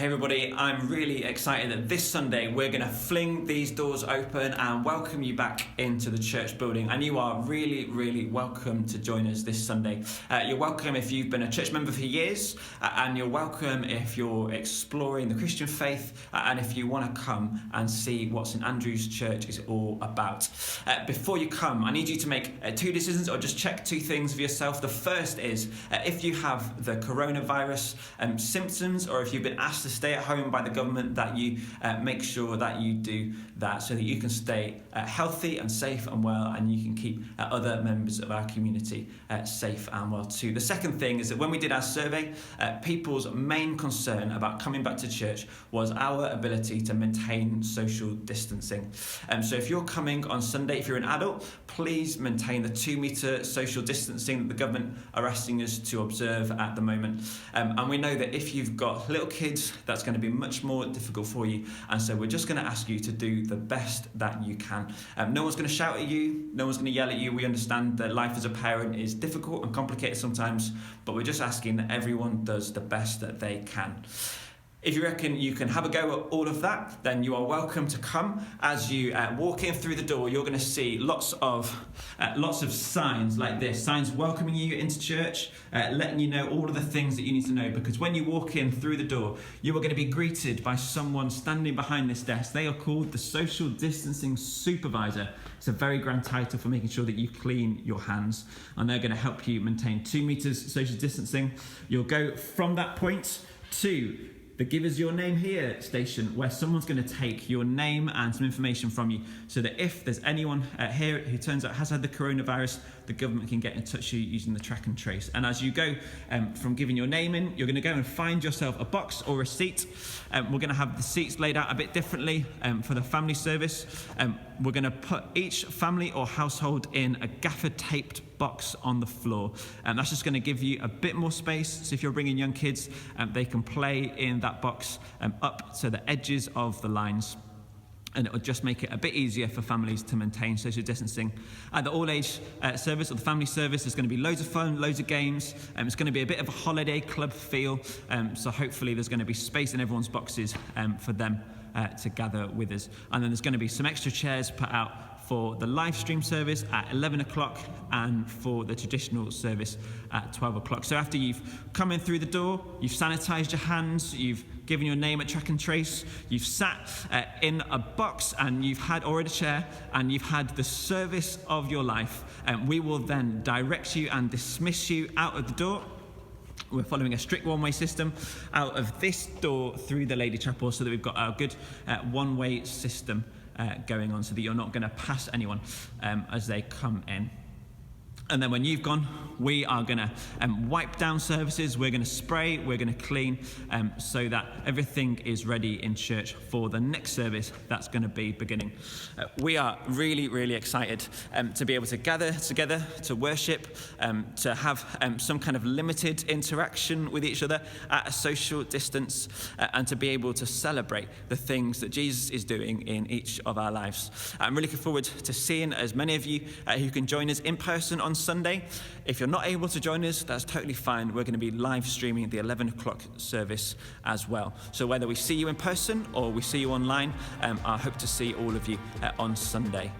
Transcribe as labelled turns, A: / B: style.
A: Hey everybody, I'm really excited that this Sunday we're going to fling these doors open and welcome you back into the church building, and you are really welcome to join us this Sunday. You're welcome if you've been a church member for years, and you're welcome if you're exploring the Christian faith, and if you want to come and see what St Andrew's Church is all about. Before you come, I need you to make two decisions, or just check two things for yourself. The first is if you have the coronavirus symptoms, or if you've been asked to stay at home by the government, that you make sure that you do that so that you can stay healthy and safe and well, and you can keep other members of our community safe and well too. The second thing is that when we did our survey, people's main concern about coming back to church was our ability to maintain social distancing. So if you're coming on Sunday, if you're an adult, please maintain the 2 metre social distancing that the government are asking us to observe at the moment. And we know that if you've got little kids, that's going to be much more difficult for you, and so we're just going to ask you to do the best that you can. No one's going to shout at you, no one's going to yell at you. We understand that life as a parent is difficult and complicated sometimes, but we're just asking that everyone does the best that they can. If you reckon you can have a go at all of that, then you are welcome to come. As you walk in through the door, you're going to see lots of signs like this, signs welcoming you into church, letting you know all of the things that you need to know, because when you walk in through the door, you are going to be greeted by someone standing behind this desk. They are called the Social Distancing Supervisor. It's a very grand title for making sure that you clean your hands, and they're going to help you maintain 2 metres social distancing. You'll go from that point to the Give Us Your Name Here station, where someone's going to take your name and some information from you, so that if there's anyone here who turns out has had the coronavirus, the government can get in touch with you using the track and trace. And as you go from giving your name in, you're going to go and find yourself a box or a seat. We're going to have the seats laid out a bit differently for the family service. We're going to put each family or household in a gaffer-taped box on the floor, and that's just going to give you a bit more space. So if you're bringing young kids, they can play in that box up to the edges of the lines, and it will just make it a bit easier for families to maintain social distancing. At the all-age service, or the family service, there's going to be loads of fun, loads of games. It's going to be a bit of a holiday club feel, so hopefully there's going to be space in everyone's boxes for them to gather with us. And then there's going to be some extra chairs put out for the live stream service at 11 o'clock and for the traditional service at 12 o'clock. So after you've come in through the door, you've sanitised your hands, you've given your name at track and trace, you've sat in a box, and you've had, or in a chair, and you've had the service of your life, we will then direct you and dismiss you out of the door. We're following a strict one-way system out of this door through the Lady Chapel, so that we've got a good one-way system going on, so that you're not going to pass anyone as they come in. And then when you've gone, we are going to wipe down services, we're going to spray, we're going to clean, so that everything is ready in church for the next service that's going to be beginning. We are really excited to be able to gather together, to worship, to have some kind of limited interaction with each other at a social distance, and to be able to celebrate the things that Jesus is doing in each of our lives. I'm really looking forward to seeing as many of you who can join us in person on Sunday. If you're not able to join us, that's totally fine. We're going to be live streaming the 11 o'clock service as well. So whether we see you in person or we see you online, I hope to see all of you on Sunday.